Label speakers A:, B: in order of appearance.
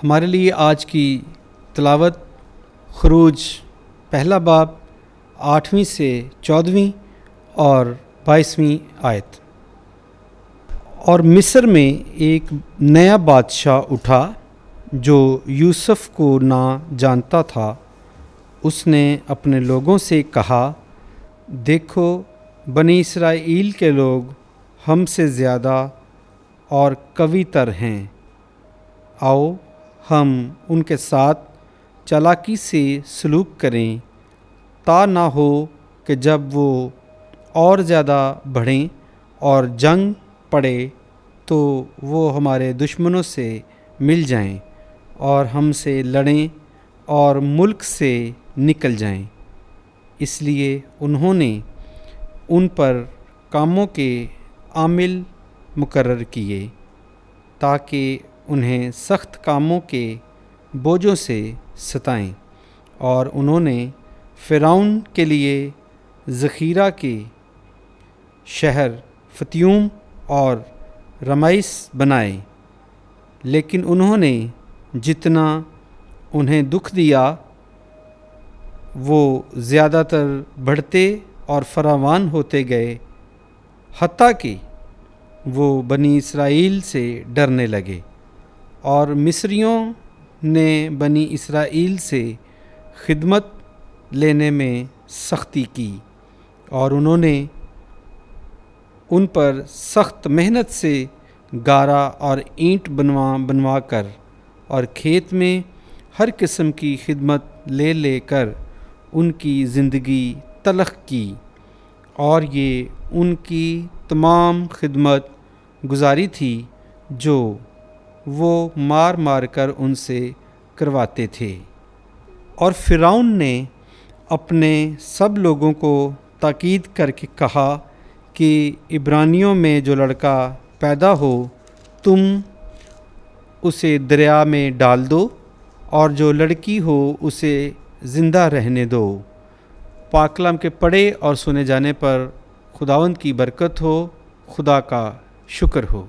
A: ہمارے لیے آج کی تلاوت خروج پہلا باب 8ویں سے 14ویں اور 22ویں آیت۔ اور مصر میں ایک نیا بادشاہ اٹھا جو یوسف کو نہ جانتا تھا۔ اس نے اپنے لوگوں سے کہا، دیکھو بنی اسرائیل کے لوگ ہم سے زیادہ اور قوی تر ہیں، آؤ ہم ان کے ساتھ چالاکی سے سلوک کریں، تا نہ ہو کہ جب وہ اور زیادہ بڑھیں اور جنگ پڑے تو وہ ہمارے دشمنوں سے مل جائیں اور ہم سے لڑیں اور ملک سے نکل جائیں۔ اس لیے انہوں نے ان پر کاموں کے عامل مقرر کیے تاکہ انہیں سخت کاموں کے بوجھوں سے ستائیں، اور انہوں نے فرعون کے لیے ذخیرہ کے شہر فتیوم اور رمائس بنائے، لیکن انہوں نے جتنا انہیں دکھ دیا وہ زیادہ تر بڑھتے اور فراوان ہوتے گئے، حتیٰ کہ وہ بنی اسرائیل سے ڈرنے لگے۔ اور مصریوں نے بنی اسرائیل سے خدمت لینے میں سختی کی، اور انہوں نے ان پر سخت محنت سے گارا اور اینٹ بنوا کر اور کھیت میں ہر قسم کی خدمت لے کر ان کی زندگی تلخ کی، اور یہ ان کی تمام خدمت گزاری تھی جو وہ مار کر ان سے کرواتے تھے۔ اور فرعون نے اپنے سب لوگوں کو تاکید کر کے کہا کہ عبرانیوں میں جو لڑکا پیدا ہو تم اسے دریا میں ڈال دو، اور جو لڑکی ہو اسے زندہ رہنے دو۔ پاک کلام کے پڑھے اور سنے جانے پر خداوند کی برکت ہو، خدا کا شکر ہو۔